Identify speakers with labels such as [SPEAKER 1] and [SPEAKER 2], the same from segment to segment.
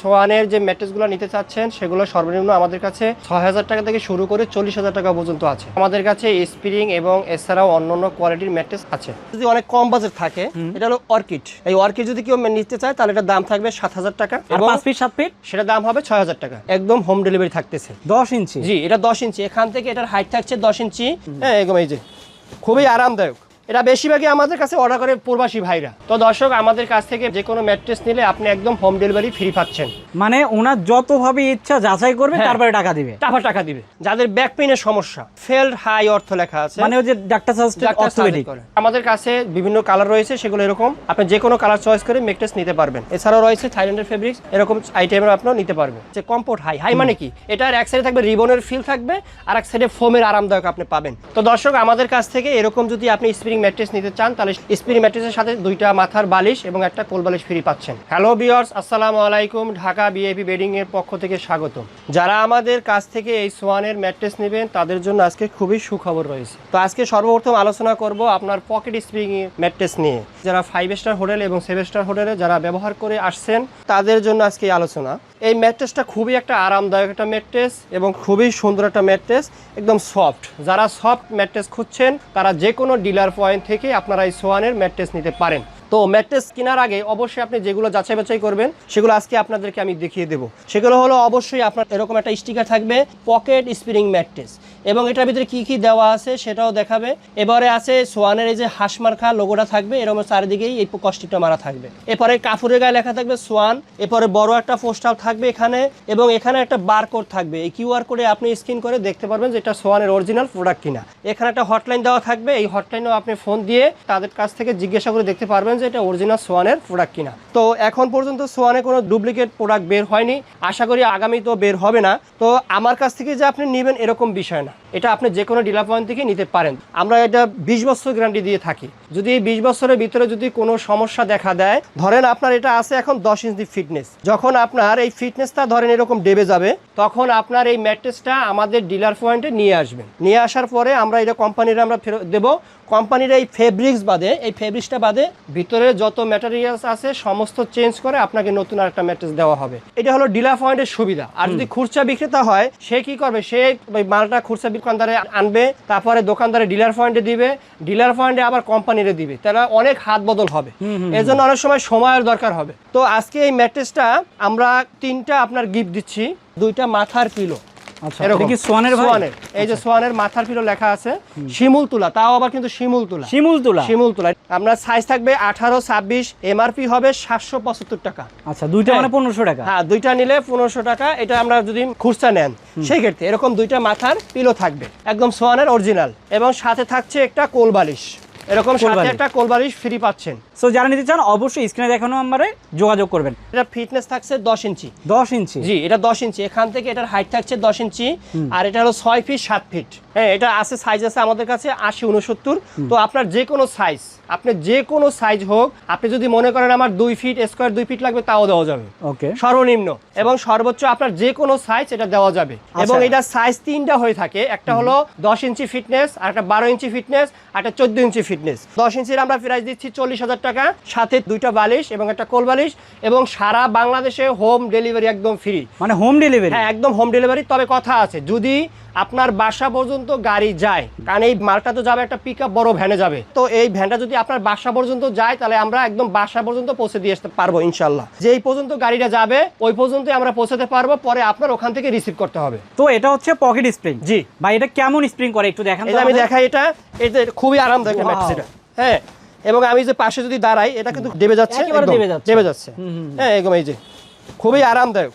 [SPEAKER 1] সোয়ানের যে ম্যাট্রেসগুলো নিতে চাচ্ছেন সেগুলো সর্বনিম্ন আমাদের কাছে ৬,০০০ টাকা থেকে শুরু করে ৪০,০০০ টাকা পর্যন্ত আছে। আমাদের কাছে স্প্রিং এবং এছাড়াও অন্যান্য কোয়ালিটির ম্যাট্রেস আছে। যদি অনেক কম বাজেট থাকে, এটা হলো অর্কিড। এই অর্কিড যদি কেউ নিতে চায় তাহলে এটার দাম থাকবে ৭,০০০ টাকা এবং 5 ফিট 7 ফিট সেটা দাম হবে ৬,০০০ টাকা। একদম হোম ডেলিভারি থাকতেছে। 10 ইঞ্চি, জি এটা 10 ইঞ্চি। এখান থেকে এটার হাইট থাকছে 10 ইঞ্চি। হ্যাঁ একদম এই যে খুবই আরামদায়ক। এটা বেশিরভাগই আমাদের কাছে অর্ডার করে প্রবাসী ভাইরা। তো দর্শক, আমাদের কাছ থেকে যে কোনো ম্যাট্রেস নিলে আপনি একদম হোম ডেলিভারি ফ্রি পাচ্ছেন।
[SPEAKER 2] মানে ওনার যতভাবে ইচ্ছা যাচাই করবে, তারপরে টাকা দিবে।
[SPEAKER 1] টাকা দিবে। যাদের ব্যাক পেইনের সমস্যা, ফেল্ড হাই অর্থ লেখা আছে,
[SPEAKER 2] মানে ওই যে ডাক্তার অর্থোপেডিক,
[SPEAKER 1] আমাদের কাছে বিভিন্ন কালার রয়েছে, সেগুলো এরকম আপনি যে কোনো কালার চয়েস করে ম্যাট্রেস নিতে পারবেন। এছাড়াও রয়েছে থাইল্যান্ডের ফেব্রিক্স, এরকম আইটেমের আপনিও নিতে পারবেন। যে কমফোর্ট হাই মানে কি, এটার এক সাইডে থাকবে রিবনের ফিল থাকবে, আর এক সাইডে ফোমের আরামদায়ক আপনি পাবেন। তো দর্শক, আমাদের কাছ থেকে এরকম যদি আপনি স্প্রিং ম্যাট্রেস নিতে চান তাহলে স্প্রিং ম্যাট্রেসের সাথে 2টা মাথার বালিশ এবং একটা কোল বালিশ ফ্রি পাচ্ছেন। হ্যালো ভিউয়ার্স, আসসালামু আলাইকুম। ঢাকা বিআইপি বেডিং এর পক্ষ থেকে স্বাগত। যারা আমাদের কাছ থেকে এই সোয়ানের ম্যাট্রেস নেবেন তাদের জন্য আজকে খুবই সুখবর রয়েছে। তো আজকে সর্বপ্রথম আলোচনা করব আপনার পকেট স্প্রিং ম্যাট্রেস নিয়ে। যারা 5 স্টার হোটেল এবং 7 স্টার হোটেলে যারা ব্যবহার করে আসছেন তাদের জন্য আজকে এই আলোচনা। এই ম্যাট্রেসটা খুবই একটা আরামদায়ক একটা ম্যাট্রেস এবং খুবই সুন্দর একটা ম্যাট্রেস, একদম সফট। যারা সফট ম্যাট্রেস খুঁজছেন তারা যে কোনো ডিলার পয়েন্ট থেকে আপনারা এই সোয়ানের ম্যাট্রেস নিতে পারেন। তো ম্যাট্রেস কেনার আগে অবশ্যই আপনি যেগুলো যাচাই বাছাই করবেন সেগুলো আজকে আপনাদেরকে আমি দেখিয়ে দেবো। সেগুলো হলো অবশ্যই আপনার এরকম একটা স্টিকার থাকবে পকেট স্প্রিং ম্যাট্রেস, এবং এটার ভিতরে কি কি দেওয়া আছে সেটাও দেখাবে। এবারে আছে সোয়ানের এই যে হাঁসমার্কা লোগোটা থাকবে, এরকম চারিদিকেই এই কষ্টিটা মারা থাকবে। এরপরে কাপড়ের গায়ে লেখা থাকবে সোয়ান। এরপরে বড় একটা পোস্টার থাকবে এখানে, এবং এখানে একটা বারকোড থাকবে। এই কিউআর কোডে আপনি স্ক্যান করে দেখতে পারবেন যে এটা সোয়ানের অরিজিনাল প্রোডাক্ট কিনা। এখানে একটা হটলাইন দেওয়া থাকবে, এই হটলাইনেও আপনি ফোন দিয়ে তাদের কাছ থেকে জিজ্ঞাসা করে দেখতে পারবেন যে এটা অরিজিনাল সোয়ানের প্রোডাক্ট কিনা। তো এখন পর্যন্ত সোয়ানে কোনো ডুপ্লিকেট প্রোডাক্ট বের হয়নি, আশা করি আগামী তো বের হবে না। তো আমার কাছ থেকে যে আপনি নেবেন এরকম বিষয় না, এটা আপনি যে কোনো ডিলার পয়েন্ট থেকে নিতে পারেন। আমরা এটা 20 বছর গ্যারান্টি দিয়ে থাকি। যদি এই 20 বছরের ভিতরে যদি কোনো সমস্যা দেখা দেয়, ধরেন আপনার এটা আছে এখন 10 ইঞ্চি ফিটনেস, যখন আপনার এই ফিটনেসটা ধরেন এরকম ডেবে যাবে, তখন আপনার এই ম্যাট্রেসটা আমাদের ডিলার পয়েন্টে নিয়ে আসবেন। নিয়ে আসার পরে আমরা এটা কোম্পানির আমরা ফেরত দেবো। কোম্পানির এই ফেব্রিক্স বাদে, এই ফেব্রিক্সটা বাদে ভিতরে যত ম্যাটেরিয়ালস আছে সমস্ত চেঞ্জ করে আপনাকে নতুন আরেকটা ম্যাট্রেস দেওয়া হবে। এটা হলো ডিলার পয়েন্টের সুবিধা। আর যদি খুচরা বিক্রেতা হয়, সে কি করবে, সে ওই মালটা খুচরা দোকানদারে আনবে, তারপরে দোকানদারে ডিলার পয়েন্টে দিবে, ডিলার পয়েন্টে আবার কোম্পানিরে দিবে, তাহলে অনেক হাত বদল হবে। এর জন্য অনেক সময় সময়ের দরকার হবে। তো আজকে এই ম্যাট্রেসটা আমরা 3টা আপনার গিফট দিচ্ছি। 2টা মাথার পিলো। এই যে সোয়ানের মাথার পিলো লেখা আছে শিমুল তুলা, তাও আবার কিন্তু শিমুল তুলা। আপনার সাইজ থাকবে 18, 26, এমআরপি হবে 775 টাকা।
[SPEAKER 2] আচ্ছা, 2টা মানে 1500 টাকা।
[SPEAKER 1] হ্যাঁ, 2টা নিলে 1500 টাকা। এটা আমরা যদি খুচরা নেন সেই ক্ষেত্রে এরকম 2টা মাথার পিলো থাকবে, একদম সোয়ানের অরিজিনাল, এবং সাথে থাকছে একটা কোল বালিশ। এরকম সাথে একটা কোল বালিশ ফ্রি পাচ্ছেন।
[SPEAKER 2] সো যারা নিতে চান অবশ্যই স্ক্রিনে দেখানো নম্বরে যোগাযোগ করবেন।
[SPEAKER 1] এটা ফিটনেস থাকছে 10 ইঞ্চি।
[SPEAKER 2] 10 ইঞ্চি,
[SPEAKER 1] জি এটা 10 ইঞ্চি। এখান থেকে এটার হাইট থাকছে 10 ইঞ্চি, আর এটা হলো 6 ফিট 7 ফিট। হ্যাঁ, এটা আছে, সাইজ আছে আমাদের কাছে 80, 69। তো আপনার যে কোনো সাইজ, আপনি যে কোনো সাইজ হোক, আপনি যদি মনে করেন আমার 2 ফিট স্কোয়ার 2 ফিট লাগবে, তাও দেওয়া যাবে। ওকে, সর্বনিম্ন এবং সর্বোচ্চ আপনার যে কোনো সাইজ এটা দেওয়া যাবে। এবং এটা সাইজ 3টা হয়ে থাকে, একটা হলো 10 ইঞ্চি ফিটনেস, আর একটা 12 ইঞ্চি ফিটনেস, আর একটা 14 ইঞ্চি ফিটনেস। 10 ইঞ্চির আমরা প্রাইস দিচ্ছি 40,000 টাকা, সাথে 2টা বালিশ এবং একটা কোল বালিশ, এবং সারা বাংলাদেশে হোম ডেলিভারি একদম ফ্রি।
[SPEAKER 2] মানে হোম ডেলিভারি?
[SPEAKER 1] হ্যাঁ, একদম হোম ডেলিভারি। তবে কথা আছে, যদি আপনার বাসা পর্যন্ত গাড়ি যায়, কারণ এই মালটা তো যাবে একটা পিকআপ বড় ভ্যানে যাবে, তো এই ভ্যানটা যদি আপনার বাসা পর্যন্ত যায় তাহলে আমরা একদম বাসা পর্যন্ত পৌঁছে দিয়ে আসতে পারবো ইনশাল্লাহ। যেই পর্যন্ত গাড়িটা যাবে ওই পর্যন্ত আমরা পৌঁছাতে পারবো, পরে আপনার ওখান থেকে রিসিভ করতে হবে।
[SPEAKER 2] তো এটা হচ্ছে পকেট স্প্রিং। জি ভাই, এটা কেমন স্প্রিং করে একটু দেখান।
[SPEAKER 1] আমি দেখাই, এটা খুবই আরামদায়ক ম্যাট্রেস এটা। হ্যাঁ, এবং আমি যে পাশে যদি দাঁড়াই, এটা কিন্তু ডেবে যাচ্ছে, ডেবে যাচ্ছে। হ্যাঁ, একদম এই যে খুবই আরামদায়ক।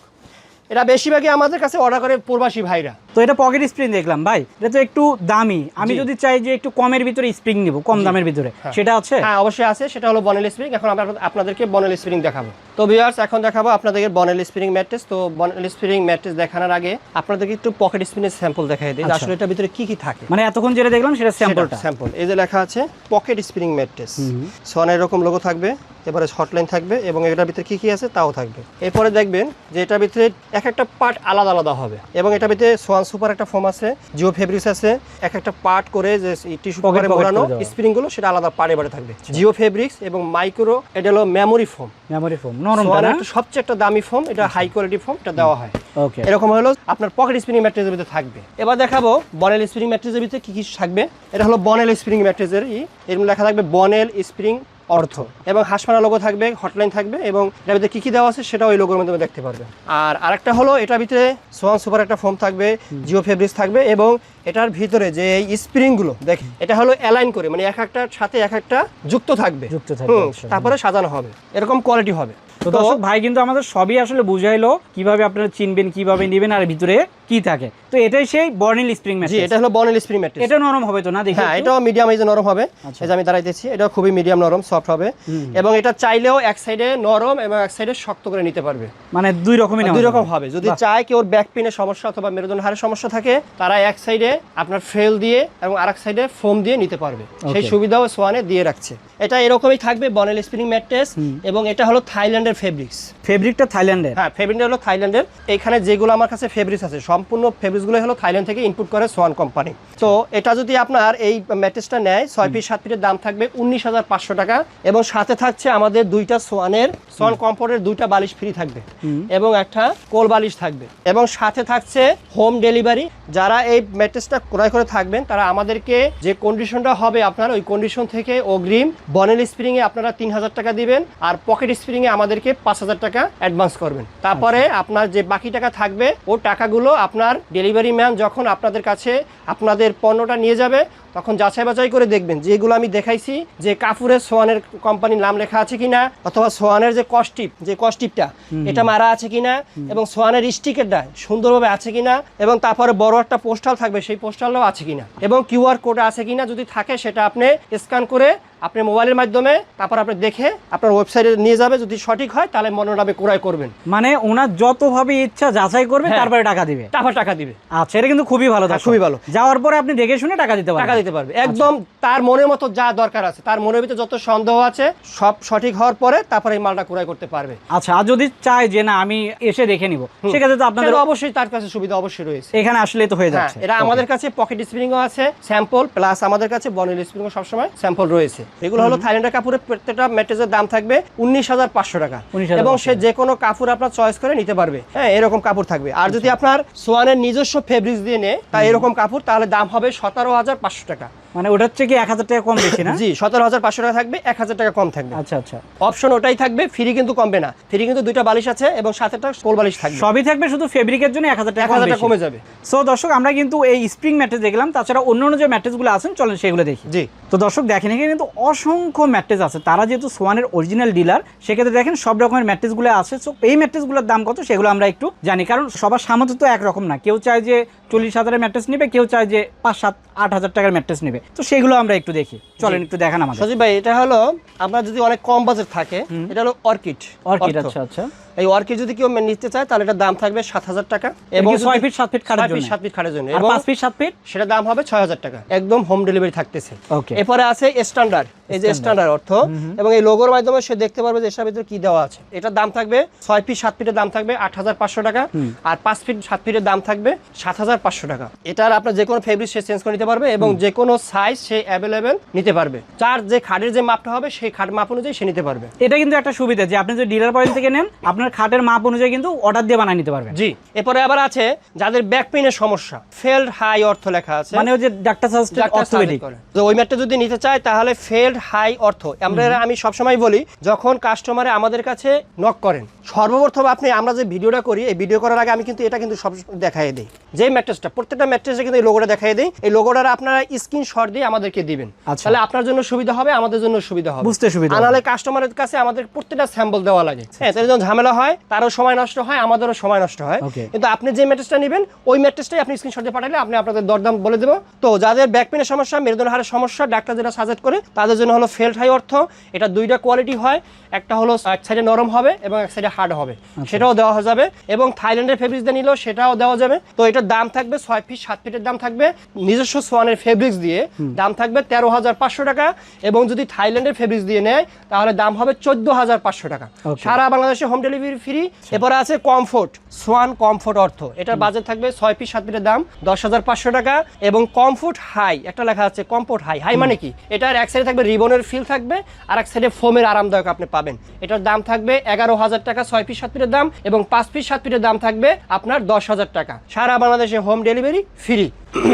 [SPEAKER 1] এটা বেশিরভাগই আমাদের কাছে অর্ডার করে প্রবাসী ভাইরা।
[SPEAKER 2] তো এটা পকেট স্প্রিং দেখলাম ভাই, এটা তো একটু দামি। আমি যদি চাই যে একটু কমের ভিতরে স্প্রিং নিব, কম দামের ভিতরে, সেটা আছে?
[SPEAKER 1] হ্যাঁ, অবশ্যই আছে। সেটা হলো বনেল স্প্রিং। এখন আমরা আপনাদেরকে বনেল স্প্রিং দেখাবো। তো ভিউয়ার্স, এখন দেখাবো আপনাদেরকে বনেল স্প্রিং ম্যাট্রেস। তো বনেল স্প্রিং ম্যাট্রেস দেখানোর আগে আপনাদেরকে একটু পকেট স্প্রিংয়ের স্যাম্পল দেখাই দিই, আসলে এটার ভিতরে কি কি থাকে।
[SPEAKER 2] মানে এতক্ষণ যেটা দেখলাম সেটা স্যাম্পল।
[SPEAKER 1] এই যে লেখা আছে পকেট স্প্রিং ম্যাট্রেস, সোয়ানের এরকম লোগো থাকবে, এবারে হটলাইন থাকবে, এবং এটার ভিতরে কি কি আছে তাও থাকবে। এরপরে দেখবেন যে এটার ভিতরে এক একটা পার্ট আলাদা আলাদা হবে, এবং এটার ভিতরে সোয়ান সুপার একটা ফোম আছে, জিও ফেব্রিক্স আছে, এক একটা পার্ট করে যে টিস্যু পেপারে মোড়ানো স্প্রিং গুলো সেটা আলাদা পাড়ে থাকবে। জিও ফেব্রিক্স এবং মাইক্রো, এটা হলো মেমোরি ফোম,
[SPEAKER 2] নরমটা না,
[SPEAKER 1] সবচেয়ে একটা দামি ফোম, এটা হাই কোয়ালিটি ফোম, এটা দেওয়া হয়।
[SPEAKER 2] ওকে,
[SPEAKER 1] এরকম হলো আপনার পকেট স্প্রিং ম্যাট্রেসের ভিতরে থাকবে। এবার দেখাবো বনেল স্প্রিং ম্যাট্রেসের ভিতরে কি কি থাকবে। এটা হলো বনেল স্প্রিং ম্যাট্রেসের এর মধ্যে লেখা থাকবে বনেল স্প্রিং অর্থ, এবং হাঁসপানা লোগো থাকবে, হটলাইন থাকবে, এবং এটার ভিতরে কি কি দেওয়া আছে সেটা ওই লোগোর মাধ্যমে দেখতে পারবে। আর আরেকটা হলো এটার ভিতরে সোয়ান সুপার একটা ফোম থাকবে, জিও ফেব্রিক্স থাকবে, এবং এটার ভিতরে যে এই স্প্রিংগুলো দেখ এটা হলো অ্যালাইন করে, মানে এক একটার সাথে এক একটা যুক্ত থাকবে, তারপরে সাজানো হবে, এরকম কোয়ালিটি হবে।
[SPEAKER 2] তো দর্শক ভাই কিন্তু আমাদের সবই আসলে বুঝাইলো কিভাবে আপনারা চিনবেন, কিভাবে নেবেন, আর ভিতরে কি থাকে। তো এটাই সেই বর্নিল স্প্রিং ম্যাট্রেস।
[SPEAKER 1] এটা হলো বর্নিল স্প্রিং ম্যাট্রেস।
[SPEAKER 2] এটা নরম হবে তো না? দেখি
[SPEAKER 1] হ্যাঁ, এটাও মিডিয়াম এই যে নরম হবে। এই যে আমি দাঁড়াইতেছি, এটা খুবই মিডিয়াম নরম সফট হবে, এবং এটা চাইলেও এক সাইডে নরম এবং এক সাইডে শক্ত করে নিতে পারবে,
[SPEAKER 2] মানে দুই রকম হবে।
[SPEAKER 1] যদি চায় কেউ ব্যাক পেনের সমস্যা অথবা মেরুদণ্ড হাড়ের সমস্যা থাকে, তারা এক সাইডে আপনার ফ্রেল দিয়ে এবং আরেক সাইডে ফোম দিয়ে নিতে পারবে, সেই সুবিধাও সোয়ানে দিয়ে রাখছে। এটা এরকমই থাকবে বর্নিল স্প্রিং ম্যাট্রেস, এবং এটা হলো থাইল্যান্ডের ফেব্রিক্স।
[SPEAKER 2] ফেব্রিকটা থাইল্যান্ডের?
[SPEAKER 1] হ্যাঁ, ফেব্রিকটা হলো থাইল্যান্ডের। এখানে যেগুলো আমার কাছে ফেব্রিক্স আছে সম্পূর্ণ ফেব্রিক্সগুলো হলো থাইল্যান্ড থেকে ইনপুট করে সোয়ান কোম্পানি। তো এটা যদি আপনার এই ম্যাট্রেসটা নেয় 6 পিস 7 পিসের দাম থাকবে 19,500 টাকা, এবং সাথে থাকছে আমাদের দুইটা সোয়ান কমফোর্টের দুইটা বালিশ ফ্রি থাকবে, এবং একটা কোল বালিশ থাকবে, এবং সাথে থাকছে হোম ডেলিভারি। যারা এই ম্যাট্রেসটা ক্রয় করে থাকবেন তারা আমাদেরকে যে কন্ডিশনটা হবে আপনার ওই কন্ডিশন থেকে অগ্রিম বনেল স্প্রিংয়ে আপনারা 3,000 টাকা দিবেন, আর পকেট স্প্রিংয়ে আমাদেরকে 5,000 টাকা অ্যাডভান্স করবেন। তারপরে আপনার যে বাকি টাকা থাকবে ও টাকাগুলো আপনার ডেলিভারি ম্যান যখন আপনাদের কাছে আপনাদের পণ্যটা নিয়ে যাবে তখন যাচাই বাছাই করে দেখবেন যেগুলো আমি দেখাইছি, যে কাপুরের সোয়ানের কোম্পানির নাম লেখা আছে কিনা, অথবা সোয়ানের যে কস্টিপটা এটা মারা আছে কিনা, এবং সোয়ানের স্টিকারটা সুন্দরভাবে আছে কিনা, এবং তারপরে বড় একটা পোস্টাল থাকবে, সেই পোস্টালটাও আছে কিনা, এবং কিউআর কোড আছে কিনা। যদি থাকে সেটা আপনি স্ক্যান করে আপনি মোবাইলের মাধ্যমে তারপর আপনি দেখে আপনার ওয়েবসাইটে নিয়ে যাবে। যদি সঠিক হয় তাহলে মনোনামে ক্রয় করবেন,
[SPEAKER 2] মানে ওনার যতভাবে ইচ্ছা যাচাই করবে, তারপরে টাকা দিবে।
[SPEAKER 1] টাকা দিবে।
[SPEAKER 2] আচ্ছা, এটা কিন্তু খুবই ভালো,
[SPEAKER 1] খুবই ভালো।
[SPEAKER 2] যাওয়ার পরে আপনি দেখে শুনে টাকা দিতে
[SPEAKER 1] পারবে একদম তার মনের মতো যা দরকার আছে, তার মনের ভিতরে যত সন্দেহ আছে সব সঠিক হওয়ার পরে তারপরে এই মালটা ক্রয় করতে পারবে।
[SPEAKER 2] আচ্ছা, আর যদি চায় যে না আমি এসে দেখে নিব, সেক্ষেত্রে তো আপনাদের
[SPEAKER 1] অবশ্যই তার কাছে সুবিধা অবশ্যই রয়েছে,
[SPEAKER 2] এখানে আসলে তো হয়ে যাচ্ছে।
[SPEAKER 1] এটা আমাদের কাছে পকেট স্প্রিংও আছে স্যাম্পল, প্লাস আমাদের কাছে বনেল স্প্রিংও সবসময় স্যাম্পল রয়েছে। এগুলো হলো থাইল্যান্ডের কাপড়ের, প্রত্যেকটা ম্যাট্রেসের দাম থাকবে 19,500 টাকা, এবং সে যে কোনো কাপড় আপনার চয়েস করে নিতে পারবে। হ্যাঁ, এরকম কাপড় থাকবে। আর যদি আপনার সোয়ানের নিজস্ব ফেব্রিক্স দিয়ে নেয় তা এরকম কাপড়, তাহলে দাম হবে 17,500 টাকা।
[SPEAKER 2] মানে ওটা হচ্ছে কি 1,000 টাকা কম বেশি না?
[SPEAKER 1] জি, 17,500 টাকা থাকবে, 1,000 টাকা কম থাকবে।
[SPEAKER 2] আচ্ছা,
[SPEAKER 1] অপশন ওটাই থাকবে, ফ্রি কিন্তু কমবে না। ফ্রি কিন্তু দুইটা বালিশ আছে এবং সাথে একটা কোল বালিশ থাকবে,
[SPEAKER 2] সবই থাকবে, শুধু ফেব্রিকের জন্য 1,000 টাকা
[SPEAKER 1] কমে যাবে।
[SPEAKER 2] সো দর্শক, আমরা কিন্তু এই স্প্রিং ম্যাট্রেস দেখলাম, তাছাড়া অন্যান্য যে ম্যাট্রেসগুলো আছেন চলেন সেগুলো দেখি।
[SPEAKER 1] জি,
[SPEAKER 2] তো দর্শক দেখেন এখানে কিন্তু অসংখ্য ম্যাট্রেস আছে। তারা যেহেতু সোয়ানের অরিজিনাল ডিলার, সেক্ষেত্রে দেখেন সব রকমের ম্যাট্রেসগুলো আছে। সো এই ম্যাট্রেসগুলোর দাম কত সেগুলো আমরা একটু জানি, কারণ সবার সামর্থ্য তো একরকম না। কেউ চায় যে 40,000-এর ম্যাট্রেস নেবে, কেউ চায় যে 5-7-8,000 টাকার ম্যাট্রেস নেবে। তো সেগুলো আমরা একটু দেখি, চলেন একটু দেখান আমাদের।
[SPEAKER 1] সজীব ভাই, এটা হলো আপনার যদি অনেক কম বাজেট থাকে, এটা হলো অর্কিড।
[SPEAKER 2] আচ্ছা,
[SPEAKER 1] এই অর্কিড যদি কেউ নিতে চায় তাহলে এটার দাম থাকবে 7,000 টাকা,
[SPEAKER 2] এবং 6 ফিট 7 ফিট খাটের জন্য,
[SPEAKER 1] 7 ফিট খাটের জন্য,
[SPEAKER 2] আর 5 ফিট 7 ফিট
[SPEAKER 1] সেটা দাম হবে 6,000 টাকা, একদম হোম ডেলিভারি থাকতেছে।
[SPEAKER 2] ওকে,
[SPEAKER 1] এরপরে আছে স্ট্যান্ডার্ড, এই যে স্ট্যান্ডার্ড অর্থ, এবং এই লোগোর মাধ্যমে সে দেখতে পারবে যে এর ভিতরে কি দেওয়া আছে। এটার দাম থাকবে 6 ফিট 7 ফিটের দাম থাকবে 8,500 টাকা, আর 5 ফিট 7 ফিটের দাম থাকবে 7,500 টাকা। এটার আপনার যে কোনো ফেব্রিক সে চেঞ্জ করে নিতে পারবে, এবং যে কোনো সাইজ সে অ্যাভেলেবেল নিতে পারবে। যার যে খাটের যে মাপটা হবে সেই খাট মাপ অনুযায়ী সে নিতে পারবে।
[SPEAKER 2] এটা কিন্তু একটা সুবিধা যে আপনি যদি ডিলার পয়েন্ট থেকে নেন, আপনার খাটের মাপ অনুযায়ী কিন্তু অর্ডার দিয়ে বানিয়ে নিতে পারবেন।
[SPEAKER 1] জি, এরপরে আবার আছে যাদের ব্যাক পেইনের সমস্যা, ফেল্ড হাই অর্থ লেখা আছে,
[SPEAKER 2] মানে ওই যে ডাক্তার সাজেস্টেড অর্থোপেডিক,
[SPEAKER 1] তো ওই ম্যাটটা যদি নিতে চায় তাহলে ফেল্ড হাই অর্থ। আমি সবসময় বলি, যখন কাস্টমারে আমাদের কাছে নক করেন, সর্বপ্রথম আমরা যে ভিডিওটা করি, এই ভিডিও করার আগে আমি কিন্তু এটা কিন্তু সব দেখাই দিই, যে ম্যাট্রেসটা প্রত্যেকটা ম্যাট্রেসে কিন্তু এই লোগোটা দেখাই দিই। এই লোগোটা আপনারা স্ক্রিনশট দিয়ে আমাদেরকে দিবেন, তাহলে আপনার জন্য সুবিধা হবে, আমাদের জন্য সুবিধা হবে,
[SPEAKER 2] বুঝতে সুবিধা।
[SPEAKER 1] আনালে কাস্টমারের কাছে আমাদের প্রত্যেকটা স্যাম্পল দেওয়া লাগে। হ্যাঁ, তাহলে যখন ঝামেলা হয় তারও সময় নষ্ট হয়, আমাদেরও সময় নষ্ট হয়। কিন্তু আপনি যে ম্যাট্রেসটা নেবেন ওই ম্যাট্রেসটাই আপনি স্ক্রিনশট দিয়ে পাঠালে আপনি আপনাদের দরদাম বলে দেবো। তো যাদের ব্যাক পেনের সমস্যা, মেরুদণ্ড হাড়ের সমস্যা, ডাক্তার যেটা সাজেস্ট করে তাদের জন্য হলো ফেল্ড হাই অর্থ। এটা দুইটা কোয়ালিটি হয়, একটা হলো এক সাইডে নরম হবে এবং এক সাইডে হার্ড হবে, সেটাও দেওয়া যাবে, এবং থাইল্যান্ডের ফেব্রিক্স দিয়ে নিলেও সেটাও দেওয়া যাবে। তো এটার দাম থাকবে 6 ফিট 7 ফিটের দাম থাকবে, নিজস্ব সোয়ানের ফেব্রিক্স দিয়ে দাম থাকবে 13,500 টাকা, এবং যদি থাইল্যান্ডের ফেব্রিক্স দিয়ে নেয় তাহলে দাম হবে 14,500 টাকা। সারা বাংলাদেশে হোম ডেলিভারি ফ্রি। এরপরে আছে কমফোর্ট, সোয়ান কমফোর্ট অর্থ, এটার বাজেট থাকবে 6 পিস 7 পিসের দাম 10,500 টাকা। এবং কমফোর্ট হাই একটা লেখা আছে, কমফোর্ট হাই, হাই মানে কি, এটার এক সাইডে থাকবে রিবনের ফিল থাকবে আর এক সাইডে ফোমের আরামদায়ক আপনি পাবেন। এটার দাম থাকবে 11,000 টাকা 6 পিস 7 পিসের দাম, এবং 5 পিস 7 পিসের দাম থাকবে আপনার 10,000 টাকা। সারা বাংলাদেশে হোম ডেলিভারি ফ্রি।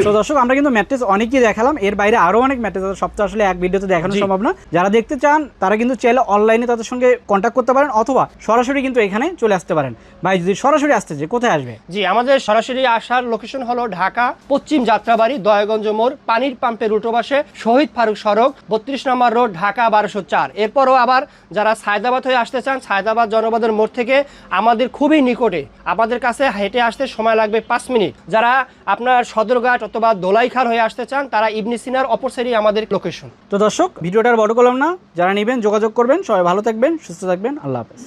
[SPEAKER 2] তো দর্শক, আমরা কিন্তু ম্যাট্রেস অনেকই দেখালাম, এর বাইরে আরো অনেক ম্যাট্রেস আছে, সব তো আসলে এক ভিডিওতে দেখানো সম্ভব না। যারা দেখতে চান তারা কিন্তু চাইলে অনলাইনে তাদের সঙ্গে কন্ট্যাক্ট করতে পারেন, অথবা সরাসরি কিন্তু এখানে চলে আসতে পারেন। ভাই যদি সরাসরি আসতে চাই কোথায় আসবে?
[SPEAKER 1] জি, আমাদের সরাসরি আসার লোকেশন হলো ঢাকা পশ্চিম যাত্রাবাড়ি, দয়াগঞ্জ মোড়, পানির পাম্পের উল্টো পাশে, শহীদ ফারুক সড়ক, 32 নম্বর রোড, ঢাকা 1204। এরপরও আবার যারা সায়দাবাদ হয়ে আসতে চান, সায়দাবাদ জনপদের মোড় থেকে আমাদের খুবই নিকটে, আমাদের কাছে হেঁটে আসতে সময় লাগবে 5 মিনিট। যারা আপনার সদরঘাট অথবা দোলাইখাল হয়ে আসতে চান, তারা ইবনে সিনার অপর সাইডে আমাদের লোকেশন।
[SPEAKER 2] তো দর্শক, ভিডিওটা আর বড় করলাম না, যারা নেবেন যোগাযোগ করবেন। সবাই ভালো থাকবেন, সুস্থ থাকবেন, আল্লাহ হাফেজ।